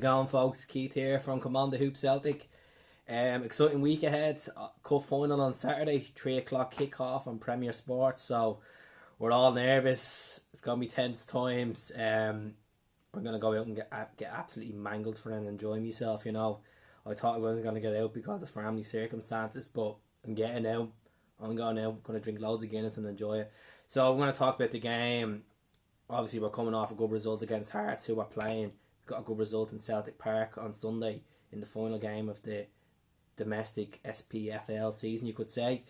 it going, folks? Keith here from Command the Hoop Celtic. Exciting week ahead. Cup final on Saturday, 3 o'clock kick-off on Premier Sports. So we're all nervous. It's going to be tense times. I'm going to go out and get absolutely mangled for it and enjoy myself, you know. I thought I wasn't going to get out because of family circumstances, but I'm getting out. I'm going out, going to drink loads of Guinness and enjoy it. So I'm going to talk about the game. Obviously, we're coming off a good result against Hearts, who are playing. Got a good result in Celtic Park on Sunday in the final game of the domestic SPFL season, you could say.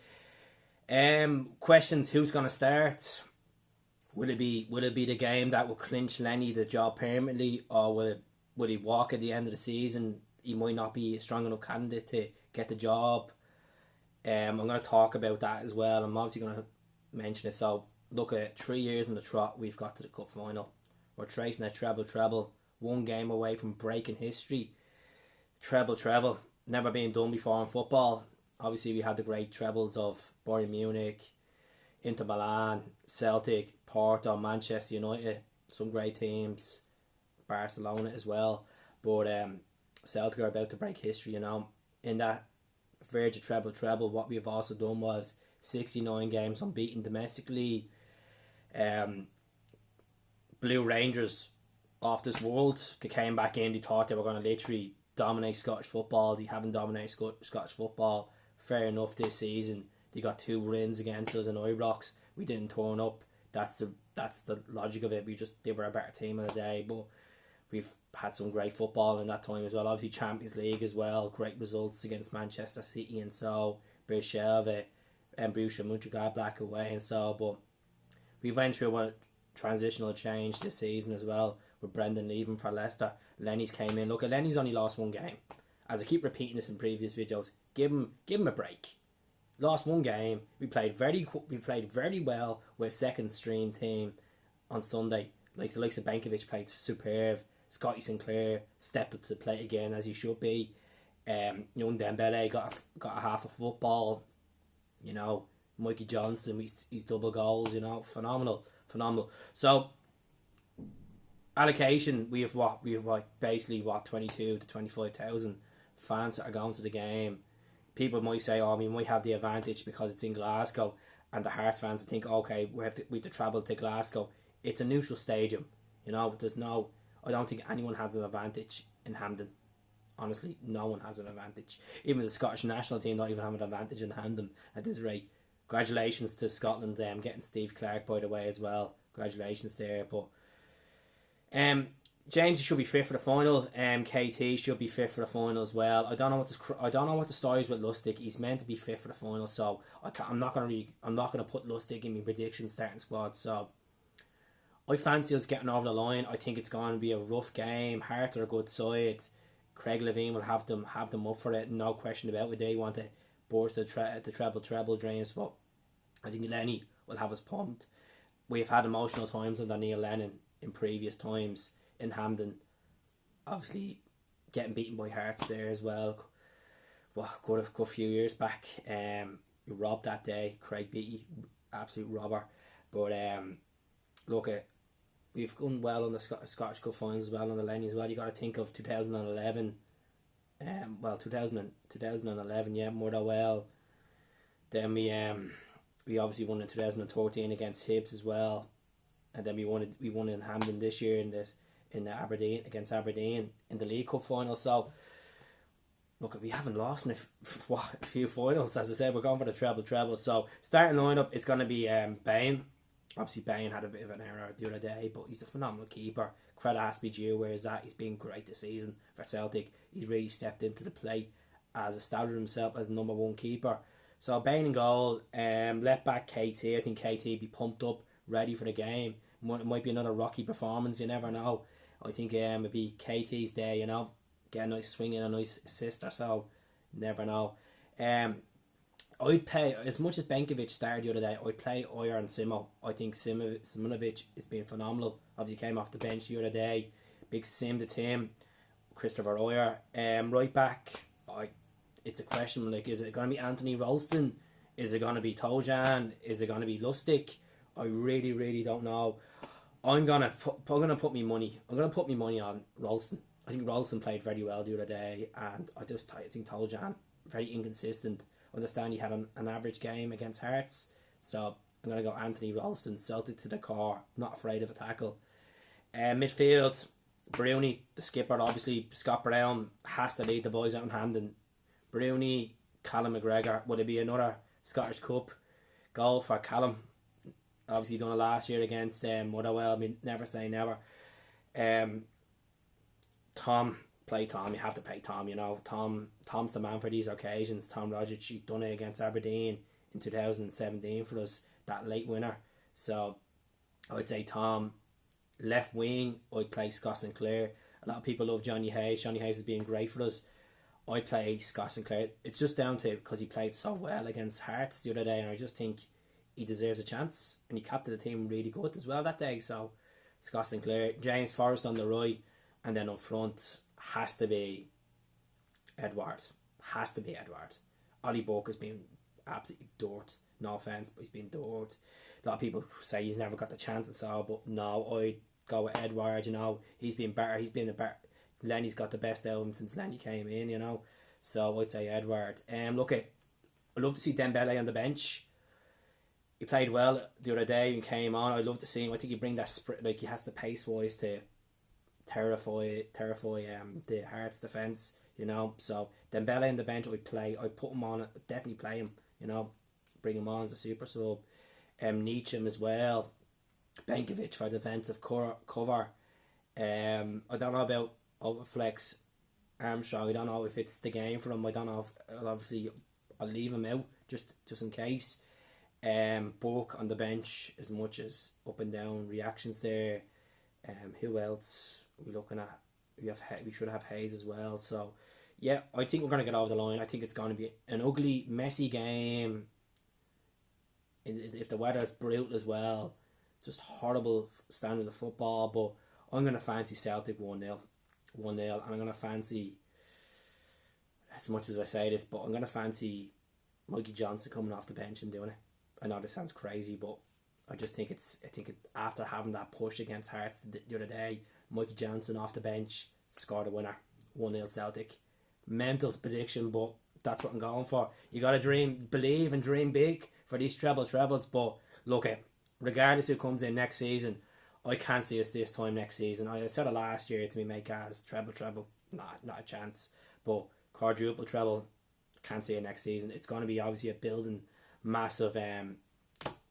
Questions: who's going to start? Will it be the game that will clinch Lenny the job permanently, or will he walk at the end of the season? He might not be a strong enough candidate to get the job. I'm going to talk about that as well. I'm obviously going to mention it. So look, at 3 years in the trot, we've got to the cup final. We're tracing a treble. One game away from breaking history. Treble. Never been done before in football. Obviously, we had the great trebles of Bayern Munich, Inter Milan, Celtic, Porto, Manchester United. Some great teams. Barcelona as well. But Celtic are about to break history, you know. In that verge of treble, what we've also done was 69 games unbeaten domestically. Blue Rangers off this world. They came back in, they thought they were going to literally dominate Scottish football. They haven't dominated Scottish football fair enough this season. They got 2 wins against us in Ibrox. We didn't turn up. That's the logic of it. They were a better team of the day, but we've had some great football in that time as well. Obviously Champions League as well. Great results against Manchester City and so Beersheva and Borussia Mönchengladbach away and so. But we went through a transitional change this season as well with Brendan leaving for Leicester. Lenny's came in. Look, Lenny's only lost one game. As I keep repeating this in previous videos, give him a break. Lost one game. We played very well with second stream team on Sunday. Like the likes of Benkovic played superb. Scotty Sinclair stepped up to the plate again as he should be. Young Dembele got a half of football. You know, Mikey Johnson, he's double goals. You know, phenomenal. So allocation, we have basically 22 to 25,000 fans that are going to the game. People might say, "Oh, we might have the advantage because it's in Glasgow," and the Hearts fans think, "Okay, we have to travel to Glasgow." It's a neutral stadium, you know. I don't think anyone has an advantage in Hampden. Honestly, no one has an advantage. Even the Scottish national team don't even have an advantage in Hampden at this rate. Congratulations to Scotland getting Steve Clark, by the way, as well. Congratulations there. But James should be fit for the final. KT should be fit for the final as well. I don't know what the story is with Lustig. He's meant to be fit for the final, so I'm not gonna put Lustig in my prediction starting squad. So I fancy us getting over the line. I think it's going to be a rough game. Hearts are a good side. Craig Levein will have them up for it. No question about it. They want to burst the treble dreams, but I think Lenny will have us pumped. We've had emotional times under Neil Lennon in previous times in Hampden. Obviously, getting beaten by Hearts there as well. Well, good few years back. We robbed that day. Craig Beattie, absolute robber. But look at. We've done well on the Scottish Cup finals as well on the Lenny as well. You got to think of 2011. 2011, yeah, Motherwell. Then we obviously won in 2013 against Hibs as well, and then we won in Hampden this year in Aberdeen against Aberdeen in the League Cup final. So look, we haven't lost in a few finals. As I said, we're going for the treble. So starting lineup, it's going to be Bain. Obviously, Bain had a bit of an error the other day, but he's a phenomenal keeper. Credit has to be due where he's at. He's been great this season for Celtic. He's really stepped into the plate as established himself as number one keeper. So Bain in goal. Left back KT. I think KT be pumped up, ready for the game. It might be another rocky performance. You never know. I think it'd be KT's day. You know, get a nice swing and a nice assist or so. Never know. I'd play, as much as Benkovic started the other day, I'd play Oyer and Simo. I think Simonovic has been phenomenal. Obviously came off the bench the other day. Big Sim the team. Christopher Oyer. Right back, it's a question, like, is it going to be Anthony Ralston? Is it going to be Tojan? Is it going to be Lustig? I really don't know. I'm gonna put my money on Ralston. I think Rolson played very well the other day, and I think Toljan very inconsistent. I understand he had an average game against Hearts, so I'm gonna go Anthony Ralston, Celtic to the core, not afraid of a tackle. Midfield, Bruni, the skipper, obviously Scott Brown has to lead the boys out in Hampden. Bruni, Callum McGregor, would it be another Scottish Cup goal for Callum? Obviously done it last year against Motherwell. I mean, never say never. Tom, play Tom. You have to play Tom. You know, Tom's the man for these occasions. Tom Rogers, he done it against Aberdeen in 2017 for us, that late winner. So I would say Tom. Left wing, I'd play Scott Sinclair. A lot of people love Johnny Hayes. Johnny Hayes has been great for us. I play Scott Sinclair. It's just down to because he played so well against Hearts the other day, and I just think he deserves a chance. And he captained the team really good as well that day. So Scott Sinclair, James Forrest on the right, and then up front has to be Edward. Has to be Edward. Ollie Burke has been absolutely dirt. No offence, but he's been dirt. A lot of people say he's never got the chance and so, but no, I'd go with Edward. You know, he's been better. He's been a better. Lenny's got the best album since Lenny came in. You know, so I'd say Edward. Look, I'd love to see Dembele on the bench. He played well the other day and came on. I'd love to see him. I think he bring that sprint, like he has the pace wise to terrify the Hearts defence. You know, so Dembele on the bench, I'd put him on. I'd definitely play him. You know, bring him on as a super sub. Nietzsche as well. Benkovic for defensive cover. I don't know about Overflex Armstrong. I don't know if it's the game for him. I don't know if obviously I'll leave him out just in case. Burke on the bench, as much as up and down reactions there. Who else are we looking at? We should have Hayes as well. So yeah, I think we're gonna get over the line. I think it's gonna be an ugly, messy game. If the weather is brutal as well, just horrible standards of football. But I'm going to fancy Celtic 1-0. 1-0. And I'm going to fancy, as much as I say this, but I'm going to fancy Mikey Johnson coming off the bench and doing it. I know this sounds crazy, but I just think after having that push against Hearts the other day, Mikey Johnson off the bench scored a winner. 1-0 Celtic. Mental prediction, but that's what I'm going for. You got to believe and dream big for these trebles, but look at regardless who comes in next season, I can't see us this time next season. I said it last year to me, make as treble, not a chance. But quadruple treble, can't see it next season. It's going to be obviously a massive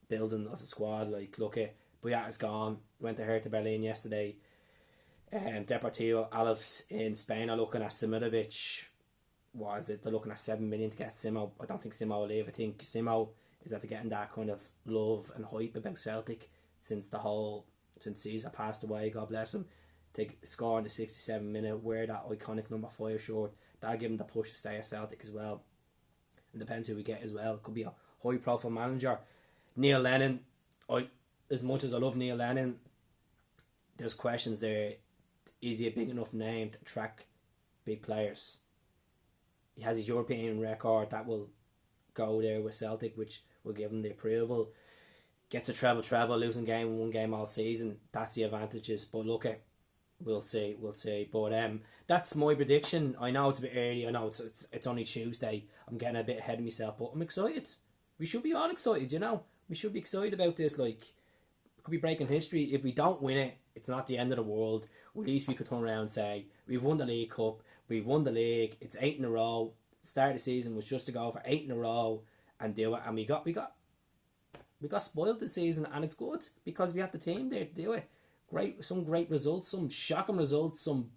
building of the squad. Like look at Boyata's gone, went to Hertha Berlin yesterday. Deportivo Alaves in Spain are looking at Similovic. What is it? They're looking at 7 million to get Simo. I don't think Simo will leave. I think Simo is after getting that kind of love and hype about Celtic since Caesar passed away, God bless him, to score in the 67 minute, wear that iconic number 5 short. That'll give him the push to stay at Celtic as well. It depends who we get as well. It could be a high profile manager. Neil Lennon, as much as I love Neil Lennon, there's questions there. Is he a big enough name to attract big players? He has his European record that will go there with Celtic, which will give him the approval. Gets a treble, losing one game all season. That's the advantages. But look at, we'll see. But that's my prediction. I know it's a bit early. I know it's only Tuesday. I'm getting a bit ahead of myself, but I'm excited. We should be all excited, you know. We should be excited about this. Like, it could be breaking history. If we don't win it, it's not the end of the world. At least we could turn around and say we've won the League Cup, we've won the league. It's 8 in a row. The start of the season was just to go for 8 in a row and do it, and we got spoiled this season, and it's good because we have the team there to do it. Some great results, some shocking results, some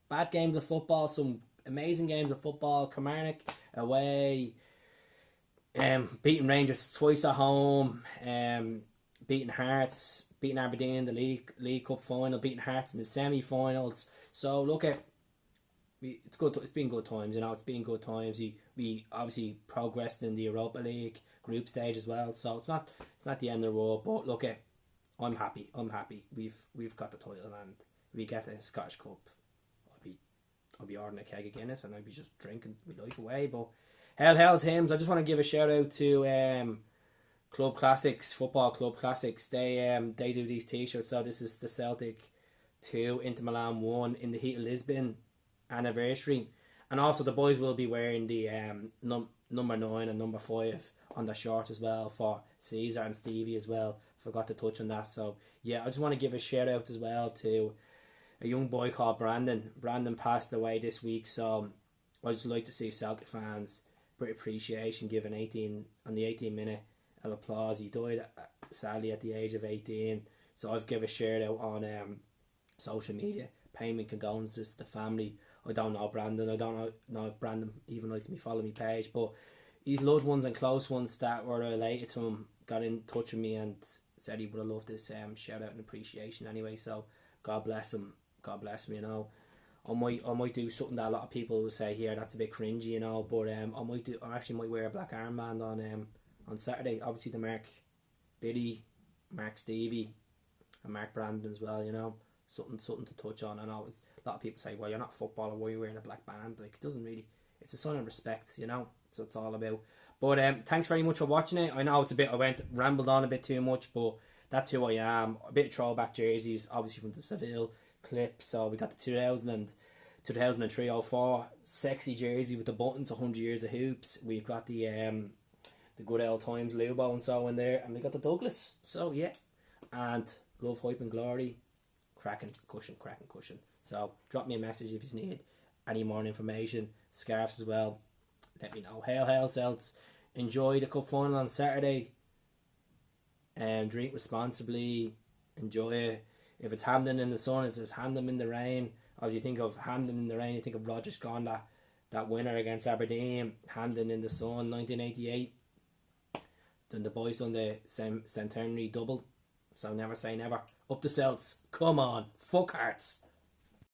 bad games of football, some amazing games of football. Kilmarnock away, beating Rangers twice at home, beating Hearts, beating Aberdeen in the League Cup final, beating Hearts in the semi-finals. So look at. It's good. It's been good times, you know. It's been good times. We obviously progressed in the Europa League group stage as well. So it's not the end of the world. But look at, I'm happy. We've got the title, and we get the Scottish Cup. I'll be ordering a keg of Guinness, and I'll be just drinking my life away. But hell, Tims. I just want to give a shout out to Club Classics, Football Club Classics. They do these t-shirts. So this is the Celtic 2, Inter Milan 1 in the Heat of Lisbon anniversary. And also the boys will be wearing the number 9 and number 5 on the short as well for Caesar and Stevie as well. Forgot to touch on that. So yeah, I just want to give a shout out as well to a young boy called Brandon. Brandon passed away this week, so I just like to see Celtic fans bit of appreciation given 18 on the 18-minute of applause. He died sadly at the age of 18, so I've given a shout out on social media, paying my condolences to the family. I don't know Brandon. I don't know if Brandon even likes me follow me page, but his loved ones and close ones that were related to him got in touch with me and said he would have loved this shout out and appreciation anyway. So God bless him. God bless him. You know, I might do something that a lot of people will say here that's a bit cringy, you know. But I actually might wear a black armband on Saturday. Obviously to mark Billy, Mark Stevie, and Mark Brandon as well. You know, something to touch on. I know a lot of people say, well, you're not a footballer, why are you wearing a black band? Like, it doesn't really. It's a sign of respect, you know. So it's all about. But thanks very much for watching it. I know it's a bit. I rambled on a bit too much, but that's who I am. A bit of throwback jerseys, obviously from the Seville clip. So we got the 2003-04 sexy jersey with the buttons, 100 years of hoops. We've got the good old times Lubo and so in there, and we got the Douglas. So yeah, and love, hype and glory, cracking cushion. So drop me a message if you need any more information. Scarves as well. Let me know. Hail Celts. Enjoy the cup final on Saturday. And drink responsibly. Enjoy it. If it's Hampden in the sun, it says Hampden in the rain. As you think of Hampden in the rain, you think of Roger Scone, that winner against Aberdeen. Hampden in the sun, 1988. Then the boys done the centenary double. So never say never. Up the Celts. Come on. Fuck Hearts.